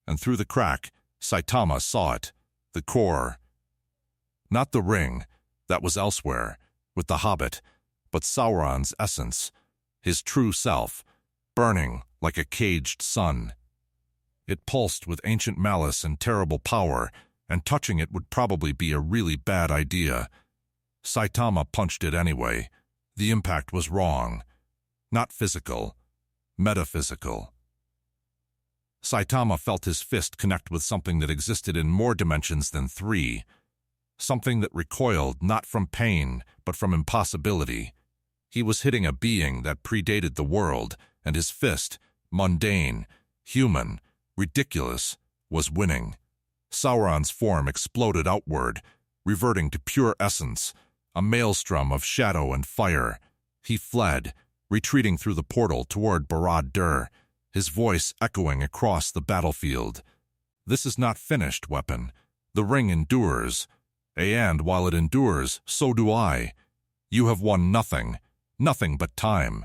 and through the crack, Saitama saw it, the core. Not the ring, that was elsewhere, with the Hobbit, but Sauron's essence, his true self, burning like a caged sun. It pulsed with ancient malice and terrible power, and touching it would probably be a really bad idea. Saitama punched it anyway. The impact was wrong. Not physical, metaphysical. Saitama felt his fist connect with something that existed in more dimensions than 3. Something that recoiled not from pain, but from impossibility. He was hitting a being that predated the world, and his fist, mundane, human, ridiculous, was winning. Sauron's form exploded outward, reverting to pure essence, a maelstrom of shadow and fire. He fled, retreating through the portal toward Barad-dûr, his voice echoing across the battlefield. This is not finished, weapon. The ring endures. And while it endures, so do I. You have won nothing, nothing but time.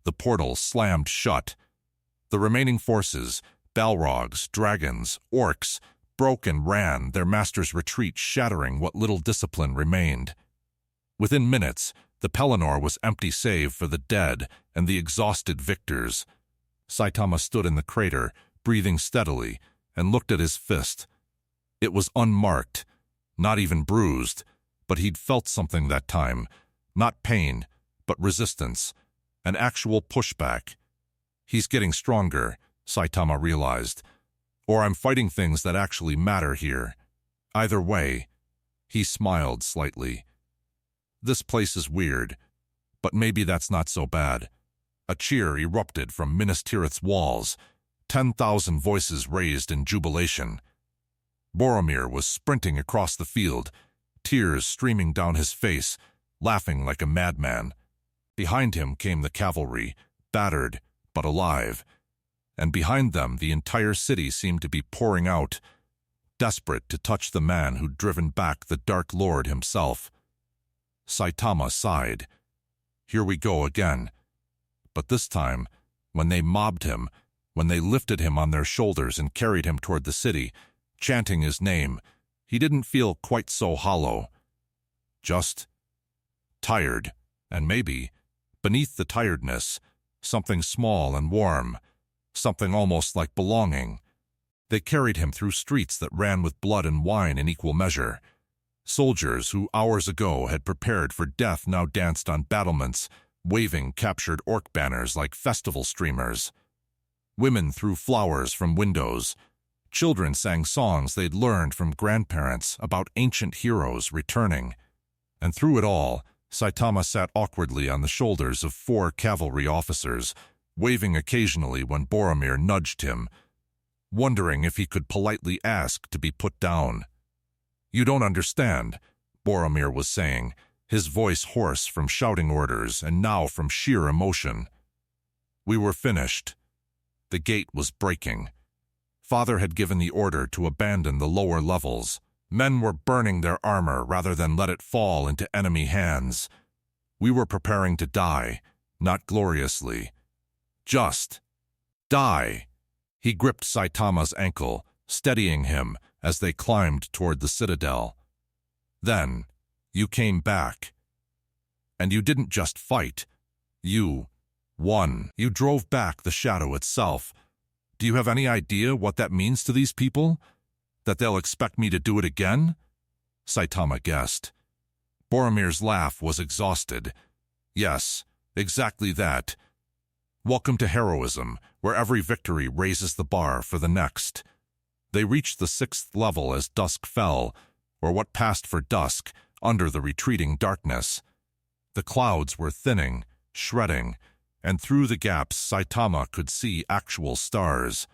The portal slammed shut. The remaining forces, Balrogs, dragons, orcs, broke and ran, their master's retreat shattering what little discipline remained. Within minutes, the Pelennor was empty save for the dead and the exhausted victors. Saitama stood in the crater, breathing steadily, and looked at his fist. It was unmarked, not even bruised, but he'd felt something that time. Not pain, but resistance, an actual pushback. He's getting stronger, Saitama realized. Or I'm fighting things that actually matter here. Either way, he smiled slightly. This place is weird, but maybe that's not so bad. A cheer erupted from Minas Tirith's walls. 10,000 voices raised in jubilation. Boromir was sprinting across the field, tears streaming down his face, laughing like a madman. Behind him came the cavalry, battered but alive. And behind them the entire city seemed to be pouring out, desperate to touch the man who'd driven back the Dark Lord himself. Saitama sighed. Here we go again. But this time, when they mobbed him, when they lifted him on their shoulders and carried him toward the city, chanting his name, he didn't feel quite so hollow. Just tired, and maybe, beneath the tiredness, something small and warm, something almost like belonging. They carried him through streets that ran with blood and wine in equal measure. Soldiers who hours ago had prepared for death now danced on battlements, waving captured orc banners like festival streamers. Women threw flowers from windows. Children sang songs they'd learned from grandparents about ancient heroes returning. And through it all, Saitama sat awkwardly on the shoulders of 4 cavalry officers, waving occasionally when Boromir nudged him, wondering if he could politely ask to be put down. "You don't understand," Boromir was saying, his voice hoarse from shouting orders and now from sheer emotion. We were finished. The gate was breaking. Father had given the order to abandon the lower levels. Men were burning their armor rather than let it fall into enemy hands. We were preparing to die, not gloriously. Just die. He gripped Saitama's ankle, steadying him as they climbed toward the citadel. Then, you came back. And you didn't just fight. You won. You drove back the shadow itself. Do you have any idea what that means to these people? That they'll expect me to do it again? Saitama guessed. Boromir's laugh was exhausted. Yes, exactly that. Welcome to heroism, where every victory raises the bar for the next. They reached the 6th level as dusk fell, or what passed for dusk, under the retreating darkness. The clouds were thinning, shredding, and through the gaps Saitama could see actual stars.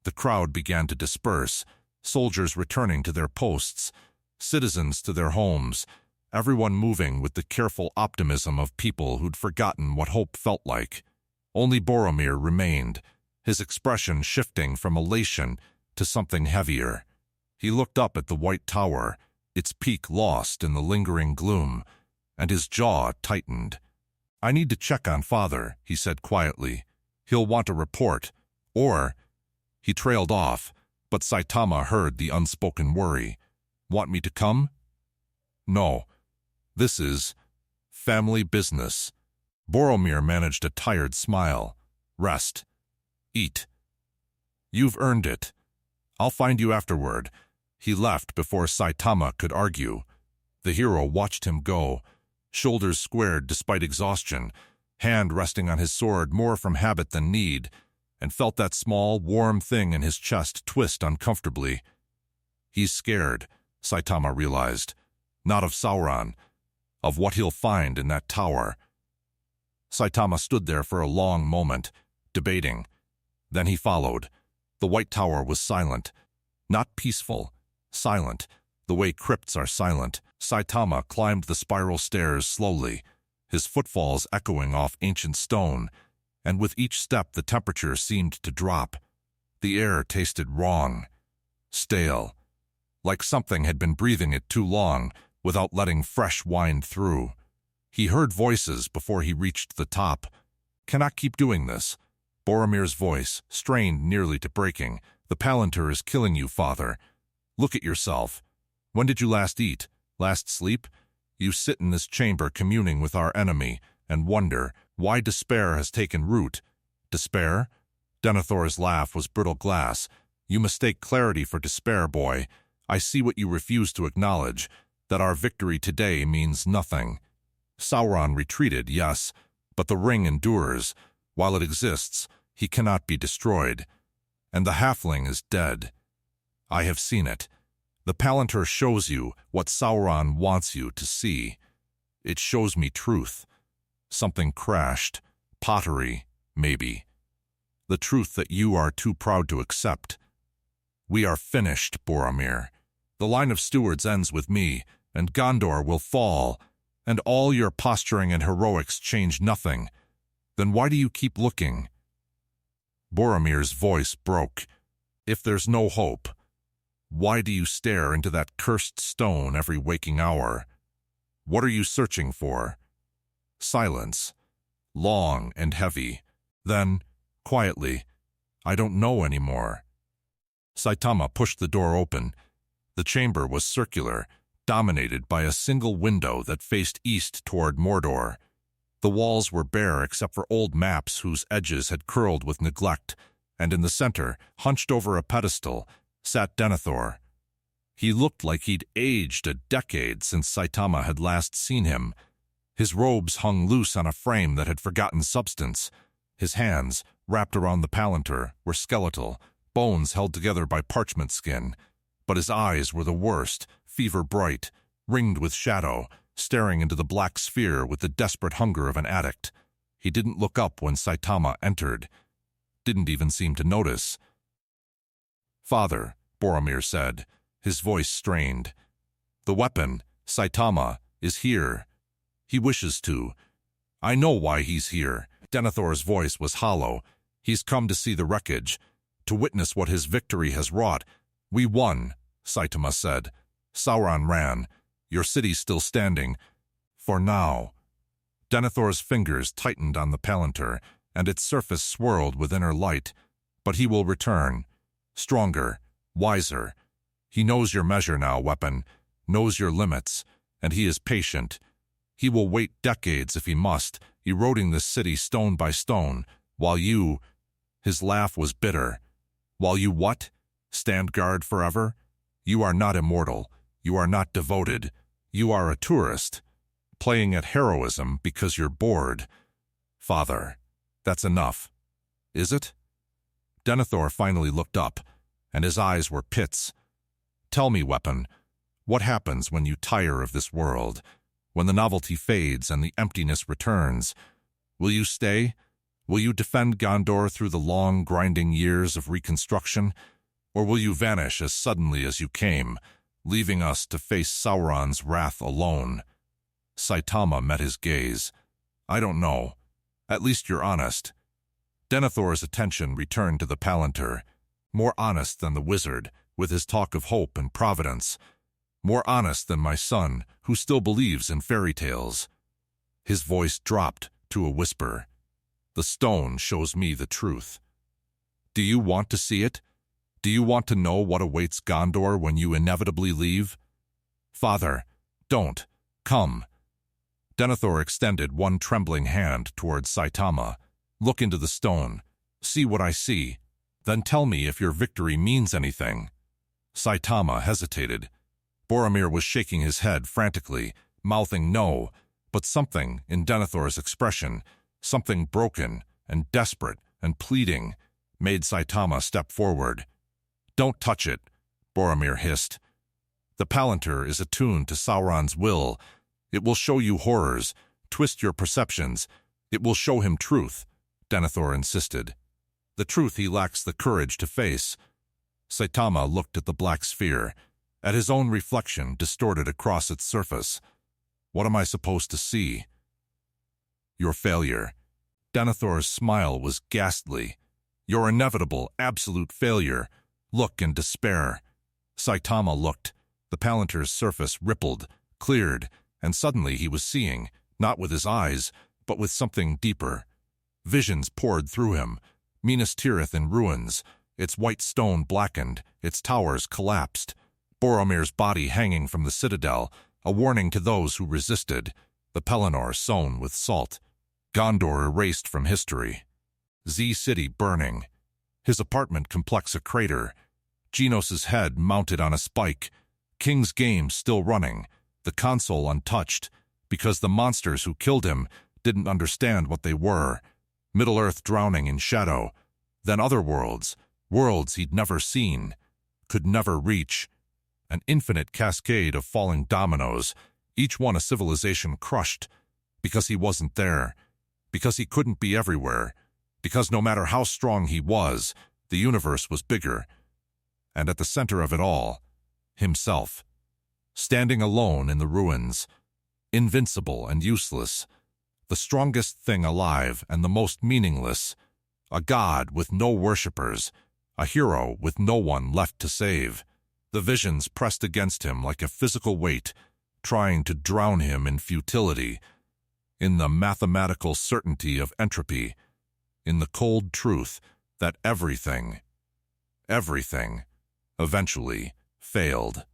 The crowd began to disperse, soldiers returning to their posts, citizens to their homes, everyone moving with the careful optimism of people who'd forgotten what hope felt like. Only Boromir remained, his expression shifting from elation to something heavier. He looked up at the white tower, its peak lost in the lingering gloom, and his jaw tightened. "I need to check on Father," he said quietly. "He'll want a report." Or, he trailed off, but Saitama heard the unspoken worry. "Want me to come?" "No. This is family business." Boromir managed a tired smile. "Rest. Eat. You've earned it. I'll find you afterward." He left before Saitama could argue. The hero watched him go, shoulders squared despite exhaustion, hand resting on his sword more from habit than need, and felt that small, warm thing in his chest twist uncomfortably. He's scared, Saitama realized. Not of Sauron, of what he'll find in that tower. Saitama stood there for a long moment, debating. Then he followed. The White Tower was silent. Not peaceful, silent, the way crypts are silent. Saitama climbed the spiral stairs slowly, his footfalls echoing off ancient stone, and with each step the temperature seemed to drop. The air tasted wrong, stale, like something had been breathing it too long without letting fresh wind through. He heard voices before he reached the top. "Cannot keep doing this." Boromir's voice, strained nearly to breaking. "The Palantir is killing you, Father. Look at yourself. When did you last eat? Last sleep? You sit in this chamber communing with our enemy and wonder why despair has taken root." "Despair?" Denethor's laugh was brittle glass. "You mistake clarity for despair, boy. I see what you refuse to acknowledge, that our victory today means nothing. Sauron retreated, yes, but the ring endures. While it exists, he cannot be destroyed. And the halfling is dead. I have seen it. The Palantir shows you what Sauron wants you to see. It shows me truth. Something crashed. Pottery, maybe. The truth that you are too proud to accept. We are finished, Boromir. The line of stewards ends with me, and Gondor will fall, and all your posturing and heroics change nothing. Then why do you keep looking?" Boromir's voice broke. "If there's no hope, why do you stare into that cursed stone every waking hour? What are you searching for?" Silence, long and heavy. Then, quietly, "I don't know anymore." Saitama pushed the door open. The chamber was circular, dominated by a single window that faced east toward Mordor. The walls were bare except for old maps whose edges had curled with neglect, and in the center, hunched over a pedestal, sat Denethor. He looked like he'd aged a decade since Saitama had last seen him. His robes hung loose on a frame that had forgotten substance. His hands, wrapped around the Palantir, were skeletal, bones held together by parchment skin. But his eyes were the worst, fever-bright, ringed with shadow, staring into the black sphere with the desperate hunger of an addict. He didn't look up when Saitama entered. Didn't even seem to notice. "Father," Boromir said, his voice strained. "The weapon, Saitama, is here. He wishes to. I know why he's here." Denethor's voice was hollow. "He's come to see the wreckage, to witness what his victory has wrought." "We won," Saitama said. "Sauron ran. Your city's still standing. For now." Denethor's fingers tightened on the Palantir, and its surface swirled with inner light. "But he will return. Stronger, wiser. He knows your measure now, weapon, knows your limits, and he is patient. He will wait decades if he must, eroding this city stone by stone, while you—" His laugh was bitter. "While you what? Stand guard forever? You are not immortal. You are not devoted. You are a tourist." Playing at heroism because you're bored. Father, that's enough. Is it? Denethor finally looked up, and his eyes were pits. Tell me, weapon, what happens when you tire of this world? When the novelty fades and the emptiness returns? Will you stay? Will you defend Gondor through the long, grinding years of reconstruction? Or will you vanish as suddenly as you came, leaving us to face Sauron's wrath alone? Saitama met his gaze. I don't know. At least you're honest. Denethor's attention returned to the Palantir, more honest than the wizard, with his talk of hope and providence. More honest than my son, who still believes in fairy tales. His voice dropped to a whisper. The stone shows me the truth. Do you want to see it? Do you want to know what awaits Gondor when you inevitably leave? Father, don't. Come. Denethor extended one trembling hand towards Saitama. Look into the stone. See what I see. Then tell me if your victory means anything. Saitama hesitated. Boromir was shaking his head frantically, mouthing no, but something in Denethor's expression, something broken and desperate and pleading, made Saitama step forward. Don't touch it, Boromir hissed. The Palantir is attuned to Sauron's will. It will show you horrors, twist your perceptions. It will show him truth, Denethor insisted. The truth he lacks the courage to face. Saitama looked at the black sphere, at his own reflection distorted across its surface. What am I supposed to see? Your failure. Denethor's smile was ghastly. Your inevitable, absolute failure. Look in despair. Saitama looked. The Palantir's surface rippled, cleared, and suddenly he was seeing, not with his eyes, but with something deeper. Visions poured through him. Minas Tirith in ruins, its white stone blackened, its towers collapsed. Boromir's body hanging from the citadel, a warning to those who resisted. The Pelennor sown with salt. Gondor erased from history. Z City burning. His apartment complex a crater. Genos's head mounted on a spike. King's game still running. The console untouched, because the monsters who killed him didn't understand what they were. Middle-earth drowning in shadow. Then other worlds, worlds he'd never seen, could never reach. An infinite cascade of falling dominoes, each one a civilization crushed, because he wasn't there, because he couldn't be everywhere, because no matter how strong he was, the universe was bigger. And at the center of it all, himself, standing alone in the ruins, invincible and useless, the strongest thing alive and the most meaningless, a god with no worshippers, a hero with no one left to save. The visions pressed against him like a physical weight, trying to drown him in futility, in the mathematical certainty of entropy, in the cold truth that everything, eventually failed.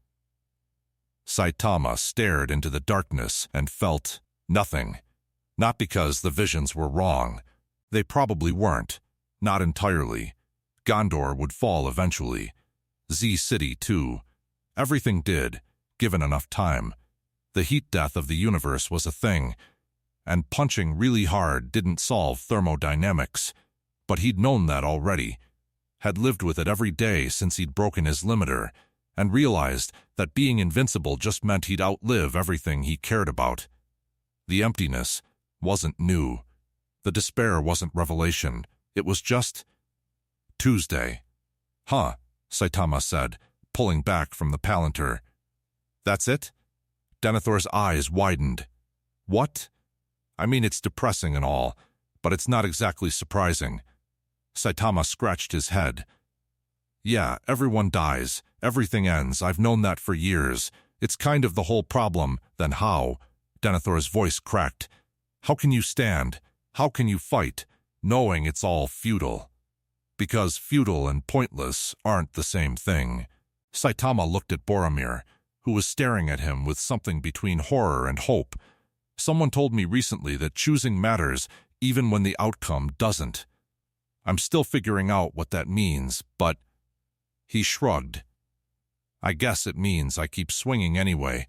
Saitama stared into the darkness and felt nothing. Not because the visions were wrong. They probably weren't. Not entirely. Gondor would fall eventually. Z City, too. Everything did, given enough time. The heat death of the universe was a thing, and punching really hard didn't solve thermodynamics. But he'd known that already, had lived with it every day since he'd broken his limiter, and realized that being invincible just meant he'd outlive everything he cared about. The emptiness wasn't new. The despair wasn't revelation. It was just Tuesday. Huh, Saitama said, pulling back from the Palantir. That's it? Denethor's eyes widened. What? I mean, it's depressing and all, but it's not exactly surprising. Saitama scratched his head. Yeah, everyone dies. Everything ends. I've known that for years. It's kind of the whole problem. Then how? Denethor's voice cracked. How can you stand? How can you fight, knowing it's all futile? Because futile and pointless aren't the same thing. Saitama looked at Boromir, who was staring at him with something between horror and hope. Someone told me recently that choosing matters even when the outcome doesn't. I'm still figuring out what that means, but... He shrugged. I guess it means I keep swinging anyway,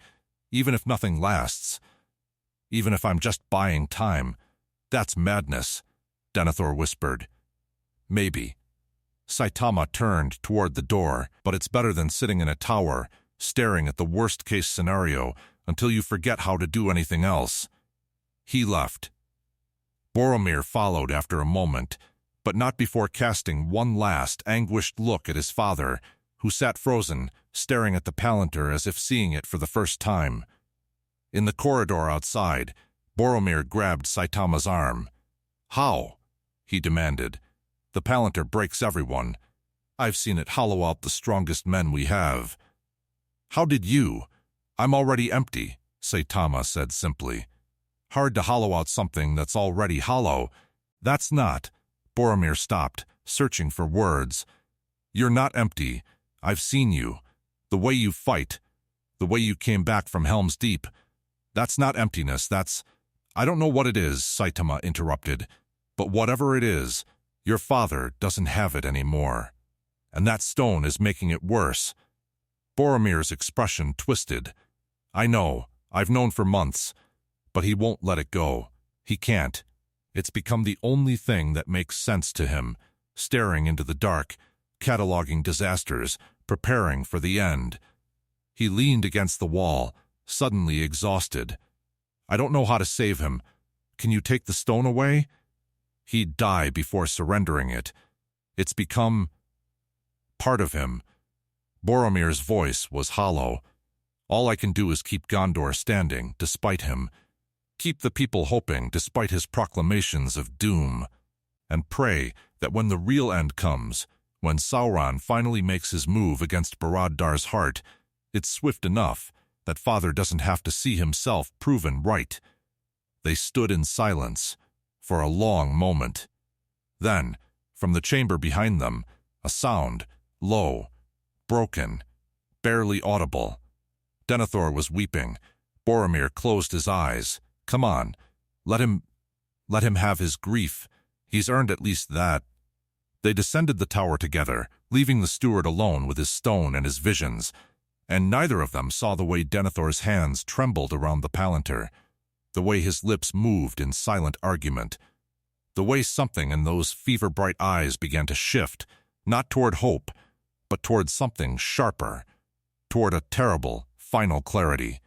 even if nothing lasts. even if I'm just buying time. That's madness, Denethor whispered. Maybe. Saitama turned toward the door, but it's better than sitting in a tower, staring at the worst-case scenario until you forget how to do anything else. He left. Boromir followed after a moment, but not before casting one last, anguished look at his father, who sat frozen, staring at the palantir as if seeing it for the first time. In the corridor outside, Boromir grabbed Saitama's arm. "How?" he demanded. "The palantir breaks everyone. I've seen it hollow out the strongest men we have." "How did you?" "I'm already empty," Saitama said simply. "Hard to hollow out something that's already hollow." "That's not." Boromir stopped, searching for words. "You're not empty. I've seen you. The way you fight. The way you came back from Helm's Deep. That's not emptiness, that's—" "I don't know what it is," Saitama interrupted. "But whatever it is, your father doesn't have it anymore. And that stone is making it worse." Boromir's expression twisted. "I know. I've known for months. But he won't let it go. He can't. It's become the only thing that makes sense to him, staring into the dark, cataloging disasters, preparing for the end." He leaned against the wall, suddenly exhausted. "I don't know how to save him. Can you take the stone away?" "He'd die before surrendering it. It's become part of him." Boromir's voice was hollow. "All I can do is keep Gondor standing, despite him. Keep the people hoping, despite his proclamations of doom. And pray that when the real end comes, when Sauron finally makes his move against Barad-dûr's heart, it's swift enough that Father doesn't have to see himself proven right." They stood in silence for a long moment. Then, from the chamber behind them, a sound, low, broken, barely audible. Denethor was weeping. Boromir closed his eyes. "Come on, let him have his grief. He's earned at least that." They descended the tower together, leaving the steward alone with his stone and his visions, and neither of them saw the way Denethor's hands trembled around the palantir, the way his lips moved in silent argument, the way something in those fever-bright eyes began to shift, not toward hope, but toward something sharper, toward a terrible, final clarity.